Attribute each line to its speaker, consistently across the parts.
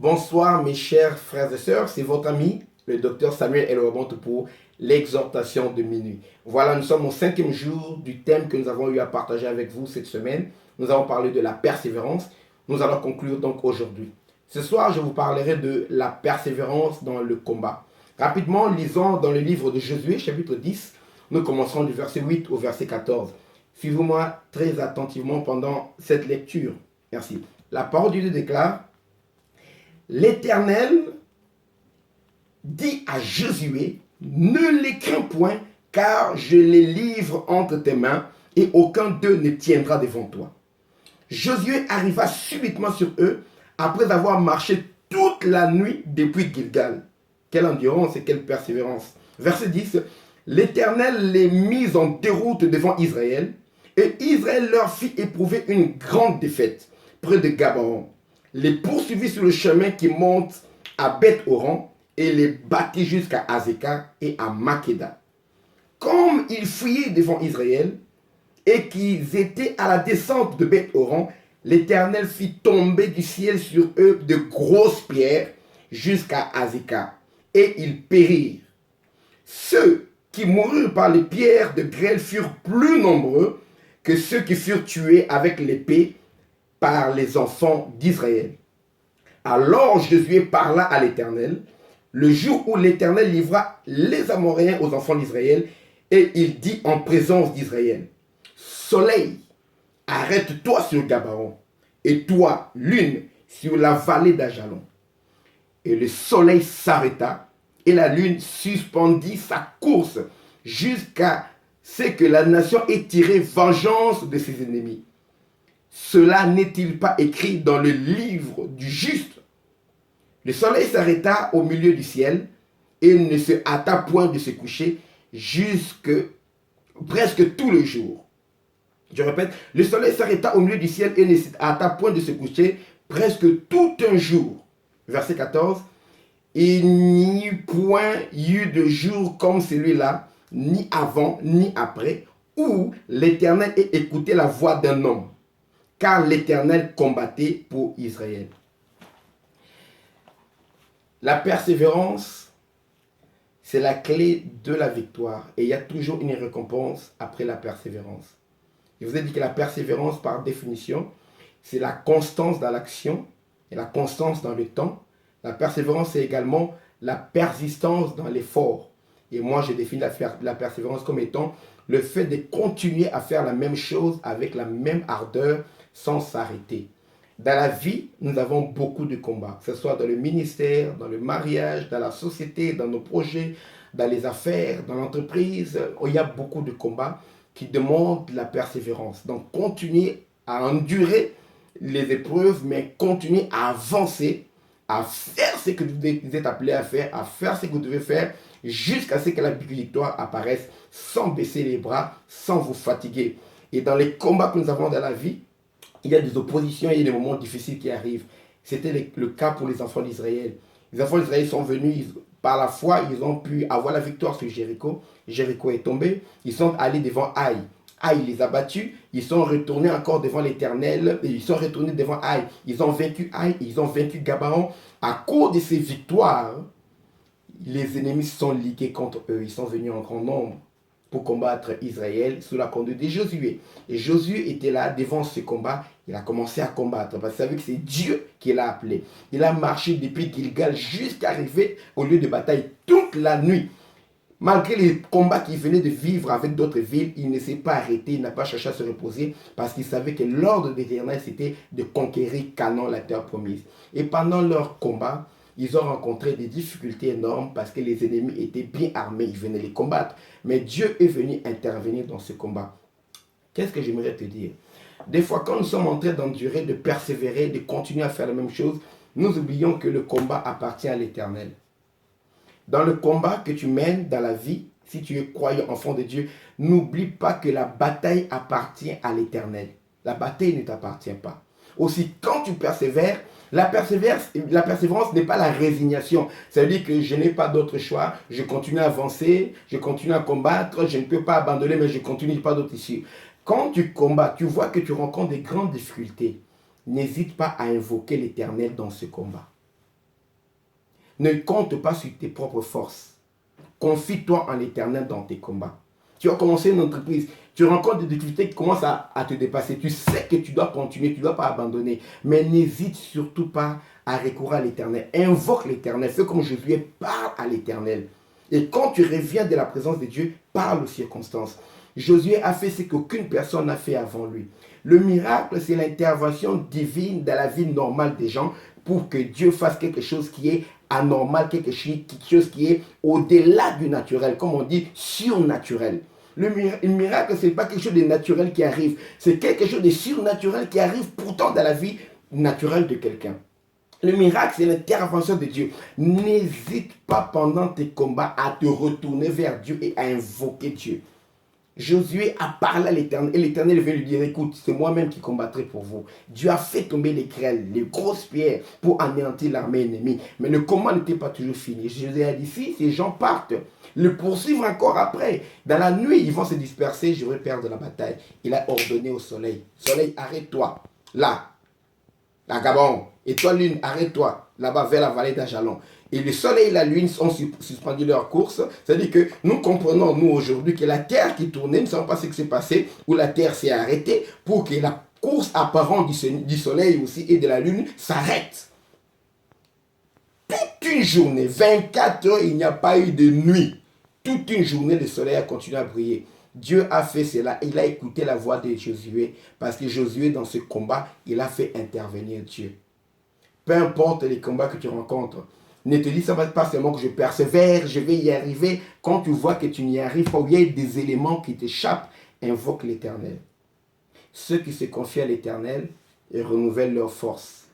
Speaker 1: Bonsoir mes chers frères et sœurs, c'est votre ami, le docteur Samuel Elorobonto pour l'exhortation de minuit. Voilà, nous sommes au 5e jour du thème que nous avons eu à partager avec vous cette semaine. Nous avons parlé de la persévérance. Nous allons conclure donc aujourd'hui. Ce soir, je vous parlerai de la persévérance dans le combat. Rapidement, lisons dans le livre de Josué, chapitre 10. Nous commencerons du verset 8 au verset 14. Suivez-moi très attentivement pendant cette lecture. Merci. La parole de Dieu déclare: L'Éternel dit à Josué: ne les crains point, car je les livre entre tes mains, et aucun d'eux ne tiendra devant toi. Josué arriva subitement sur eux, après avoir marché toute la nuit depuis Gilgal. Quelle endurance et quelle persévérance. Verset 10. L'Éternel les mit en déroute devant Israël, et Israël leur fit éprouver une grande défaite près de Gabaon. Les poursuivit sur le chemin qui monte à Beth-Horon et les battit jusqu'à Azekah et à Makeda. Comme ils fuyaient devant Israël et qu'ils étaient à la descente de Beth-Horon, l'Éternel fit tomber du ciel sur eux de grosses pierres jusqu'à Azekah, et ils périrent. Ceux qui moururent par les pierres de grêle furent plus nombreux que ceux qui furent tués avec l'épée par les enfants d'Israël. Alors Josué parla à l'Éternel le jour où l'Éternel livra les Amoréens aux enfants d'Israël, et il dit en présence d'Israël: Soleil, arrête-toi sur Gabaon, et toi, lune, sur la vallée d'Ajalon. Et le soleil s'arrêta, et la lune suspendit sa course jusqu'à ce que la nation ait tiré vengeance de ses ennemis. Cela n'est-il pas écrit dans le livre du juste? Le soleil s'arrêta au milieu du ciel et ne se hâta point de se coucher jusque presque tout le jour. Je répète, le soleil s'arrêta au milieu du ciel et ne se hâta point de se coucher presque tout un jour. Verset 14. Il n'y eut point eu de jour comme celui-là, ni avant, ni après, où l'Éternel ait écouté la voix d'un homme, car l'Éternel combattait pour Israël. La persévérance, c'est la clé de la victoire. Et il y a toujours une récompense après la persévérance. Je vous ai dit que la persévérance, par définition, c'est la constance dans l'action et la constance dans le temps. La persévérance, c'est également la persistance dans l'effort. Et moi, je définis la persévérance comme étant le fait de continuer à faire la même chose avec la même ardeur sans s'arrêter. Dans la vie, nous avons beaucoup de combats, que ce soit dans le ministère, dans le mariage, dans la société, dans nos projets, dans les affaires, dans l'entreprise. Il y a beaucoup de combats qui demandent la persévérance. Donc, continuez à endurer les épreuves, mais continuez à avancer, à faire ce que vous êtes appelé à faire ce que vous devez faire, jusqu'à ce que la victoire apparaisse, sans baisser les bras, sans vous fatiguer. Et dans les combats que nous avons dans la vie, il y a des oppositions, il y a des moments difficiles qui arrivent. C'était le cas pour les enfants d'Israël. Les enfants d'Israël sont venus, par la foi, ils ont pu avoir la victoire sur Jéricho. Jéricho est tombé. Ils sont allés devant Haï. Haï les a battus. Ils sont retournés encore devant l'Éternel. Ils sont retournés devant Haï. Ils ont vaincu Haï. Ils ont vaincu Gabaon. À cause de ces victoires, les ennemis se sont ligués contre eux. Ils sont venus en grand nombre pour combattre Israël sous la conduite de Josué. Et Josué était là devant ce combat. Il a commencé à combattre parce qu'il savait que c'est Dieu qui l'a appelé. Il a marché depuis Gilgal jusqu'à arriver au lieu de bataille toute la nuit. Malgré les combats qu'il venait de vivre avec d'autres villes, il ne s'est pas arrêté, il n'a pas cherché à se reposer parce qu'il savait que l'ordre de l'Éternel, c'était de conquérir Canaan, la terre promise. Et pendant leur combat, ils ont rencontré des difficultés énormes parce que les ennemis étaient bien armés, ils venaient les combattre. Mais Dieu est venu intervenir dans ce combat. Qu'est-ce que j'aimerais te dire? Des fois, quand nous sommes en train d'endurer, de persévérer, de continuer à faire la même chose, nous oublions que le combat appartient à l'Éternel. Dans le combat que tu mènes dans la vie, si tu es croyant, enfant de Dieu, n'oublie pas que la bataille appartient à l'Éternel. La bataille ne t'appartient pas. Aussi, quand tu persévères, la persévérance n'est pas la résignation. Ça veut dire que je n'ai pas d'autre choix. Je continue à avancer, je continue à combattre, je ne peux pas abandonner, mais je continue, pas d'autre issue. Quand tu combats, tu vois que tu rencontres des grandes difficultés. N'hésite pas à invoquer l'Éternel dans ce combat. Ne compte pas sur tes propres forces. Confie-toi en l'Éternel dans tes combats. Tu as commencé une entreprise, tu rencontres des difficultés qui commencent à te dépasser. Tu sais que tu dois continuer, tu ne dois pas abandonner. Mais n'hésite surtout pas à recourir à l'Éternel. Invoque l'Éternel. Fais comme Josué, parle à l'Éternel. Et quand tu reviens de la présence de Dieu, parle aux circonstances. Josué a fait ce qu'aucune personne n'a fait avant lui. Le miracle, c'est l'intervention divine dans la vie normale des gens pour que Dieu fasse quelque chose qui est anormal, quelque chose qui est au-delà du naturel, comme on dit, surnaturel. Le miracle, ce n'est pas quelque chose de naturel qui arrive, c'est quelque chose de surnaturel qui arrive pourtant dans la vie naturelle de quelqu'un. Le miracle, c'est l'intervention de Dieu. N'hésite pas pendant tes combats à te retourner vers Dieu et à invoquer Dieu. Josué a parlé à l'Éternel et l'Éternel veut lui dire, écoute, c'est moi-même qui combattrai pour vous. Dieu a fait tomber les grêles, les grosses pierres pour anéantir l'armée ennemie. Mais le combat n'était pas toujours fini. Josué a dit, si ces gens partent, le poursuivre encore après. Dans la nuit, ils vont se disperser, je vais perdre la bataille. Il a ordonné au soleil, soleil, arrête-toi, là, la Gabon. Et toi, lune, arrête-toi, là-bas vers la vallée d'Ajalon. Et le soleil et la lune ont suspendu leur course. C'est-à-dire que nous comprenons, nous, aujourd'hui, que la Terre qui tournait, nous ne savons pas ce qui s'est passé, où la Terre s'est arrêtée pour que la course apparente du soleil aussi et de la lune s'arrête. Toute une journée, 24 heures, il n'y a pas eu de nuit. Toute une journée, le soleil a continué à briller. Dieu a fait cela. Il a écouté la voix de Josué. Parce que Josué, dans ce combat, il a fait intervenir Dieu. Peu importe les combats que tu rencontres, ne te dis ça pas seulement que je persévère, je vais y arriver. Quand tu vois que tu n'y arrives pas, il y a des éléments qui t'échappent, invoque l'Éternel. Ceux qui se confient à l'Éternel et renouvellent leur force.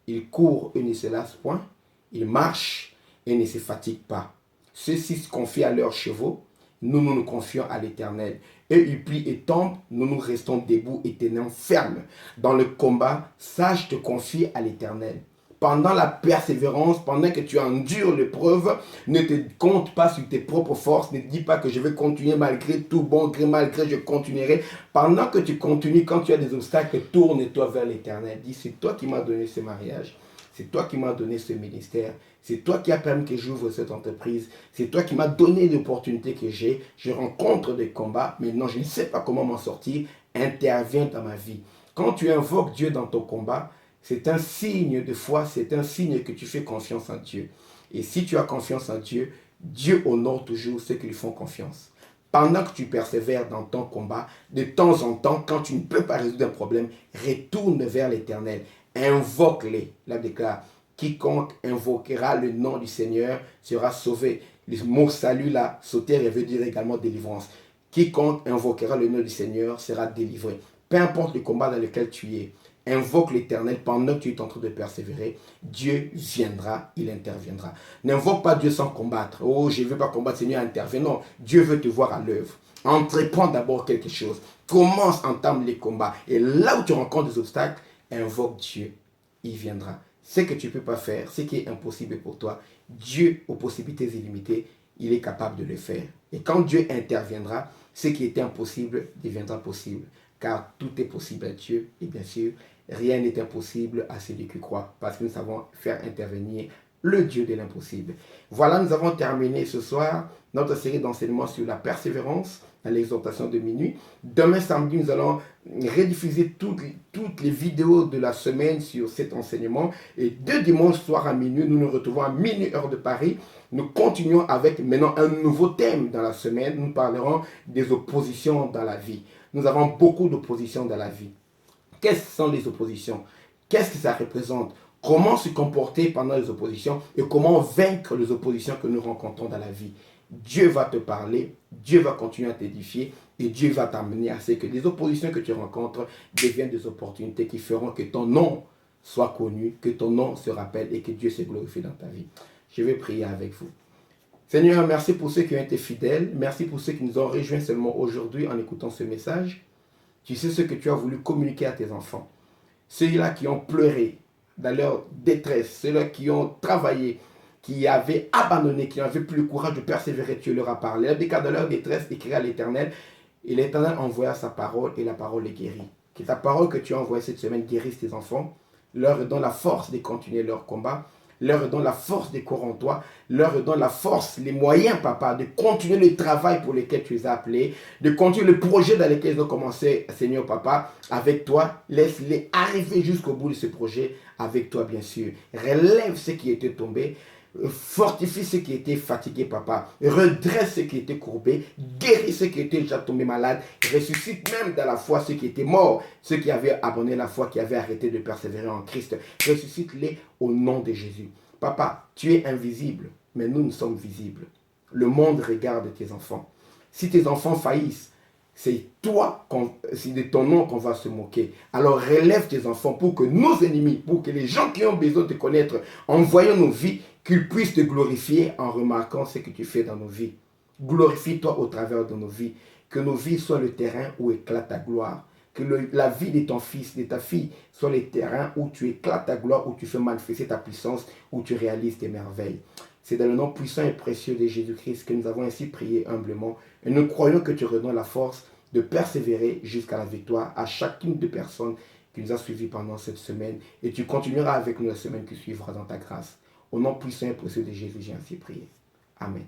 Speaker 1: Ils courent et ne se lassent point. Ils marchent et ne se fatiguent pas. Ceux-ci se confient à leurs chevaux. Nous nous confions à l'Éternel. Eux, ils plient et tombent. Nous nous restons debout et tenons ferme. Dans le combat, sache te confier à l'Éternel. Pendant la persévérance, pendant que tu endures l'épreuve, ne te compte pas sur tes propres forces. Ne te dis pas que je vais continuer malgré tout bon gré, malgré je continuerai. Pendant que tu continues, quand tu as des obstacles, tourne-toi vers l'Éternel. Dis, c'est toi qui m'as donné ce mariage. C'est toi qui m'as donné ce ministère. C'est toi qui as permis que j'ouvre cette entreprise. C'est toi qui m'as donné l'opportunité que j'ai. Je rencontre des combats. Maintenant, je ne sais pas comment m'en sortir. Interviens dans ma vie. Quand tu invoques Dieu dans ton combat, c'est un signe de foi, c'est un signe que tu fais confiance en Dieu. Et si tu as confiance en Dieu, Dieu honore toujours ceux qui lui font confiance. Pendant que tu persévères dans ton combat, de temps en temps, quand tu ne peux pas résoudre un problème, retourne vers l'Éternel. Invoque-les. La déclare, quiconque invoquera le nom du Seigneur sera sauvé. Le mot salut là, sauter veut dire également délivrance. Quiconque invoquera le nom du Seigneur sera délivré. Peu importe le combat dans lequel tu es, invoque l'Éternel pendant que tu es en train de persévérer. Dieu viendra, il interviendra. N'invoque pas Dieu sans combattre. Oh, je ne veux pas combattre, Seigneur, interviens. Non, Dieu veut te voir à l'œuvre. Entreprends d'abord quelque chose. Commence, entame les combats. Et là où tu rencontres des obstacles, invoque Dieu. Il viendra. Ce que tu ne peux pas faire, ce qui est impossible pour toi, Dieu, aux possibilités illimitées, il est capable de le faire. Et quand Dieu interviendra, ce qui était impossible deviendra possible. Car tout est possible à Dieu. Et bien sûr, rien n'est impossible à celui qui croit. Parce que nous savons faire intervenir le Dieu de l'impossible. Voilà, nous avons terminé ce soir notre série d'enseignements sur la persévérance à l'exhortation de minuit. Demain samedi, nous allons rediffuser toutes les vidéos de la semaine sur cet enseignement. Et dès dimanche soir à minuit, nous nous retrouvons à minuit heure de Paris. Nous continuons avec maintenant un nouveau thème dans la semaine. Nous parlerons des oppositions dans la vie. Nous avons beaucoup d'oppositions dans la vie. Quelles sont les oppositions? Qu'est-ce que ça représente? Comment se comporter pendant les oppositions et comment vaincre les oppositions que nous rencontrons dans la vie? Dieu va te parler, Dieu va continuer à t'édifier et Dieu va t'amener à ce que les oppositions que tu rencontres deviennent des opportunités qui feront que ton nom soit connu, que ton nom se rappelle et que Dieu se glorifie dans ta vie. Je vais prier avec vous. Seigneur, merci pour ceux qui ont été fidèles. Merci pour ceux qui nous ont rejoints seulement aujourd'hui en écoutant ce message. Tu sais ce que tu as voulu communiquer à tes enfants. Ceux-là qui ont pleuré dans leur détresse, ceux-là qui ont travaillé, qui avaient abandonné, qui n'avaient plus le courage de persévérer, tu leur as parlé. Dans des cas de leur détresse, écrit à l'Éternel. Et l'Éternel envoya sa parole et la parole les guérit. Que ta parole que tu as envoyée cette semaine guérisse tes enfants, leur donne la force de continuer leur combat. leur donne la force de croire en toi, leur donne la force, les moyens, papa, de continuer le travail pour lequel tu les as appelés, de continuer le projet dans lequel ils ont commencé, Seigneur, papa, avec toi. Laisse-les arriver jusqu'au bout de ce projet avec toi, bien sûr. Relève ceux qui étaient tombés. Fortifie ceux qui étaient fatigués, papa. Redresse ceux qui étaient courbés. Guéris ceux qui étaient déjà tombés malades. Ressuscite même dans la foi ceux qui étaient morts. Ceux qui avaient abandonné la foi, qui avaient arrêté de persévérer en Christ. Ressuscite-les au nom de Jésus. Papa, tu es invisible, mais nous sommes visibles. Le monde regarde tes enfants. Si tes enfants faillissent, c'est toi, c'est de ton nom qu'on va se moquer. Alors relève tes enfants pour que nos ennemis, pour que les gens qui ont besoin de te connaître, en voyant nos vies, qu'ils puissent te glorifier en remarquant ce que tu fais dans nos vies. Glorifie-toi au travers de nos vies. Que nos vies soient le terrain où éclate ta gloire. Que la vie de ton fils, de ta fille, soit le terrain où tu éclates ta gloire, où tu fais manifester ta puissance, où tu réalises tes merveilles. C'est dans le nom puissant et précieux de Jésus-Christ que nous avons ainsi prié humblement. Et nous croyons que tu redonnes la force de persévérer jusqu'à la victoire à chacune des personnes qui nous a suivis pendant cette semaine. Et tu continueras avec nous la semaine qui suivra dans ta grâce. Au nom puissant et précieux de Jésus, j'ai ainsi prié. Amen.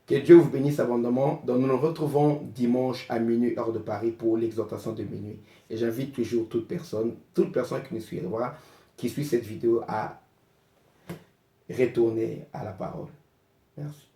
Speaker 1: Que Dieu vous bénisse abondamment. Donc nous nous retrouvons dimanche à minuit, heure de Paris, pour l'exhortation de minuit. Et j'invite toujours toute personne qui nous suivra, qui suit cette vidéo, à retourner à la parole. Merci.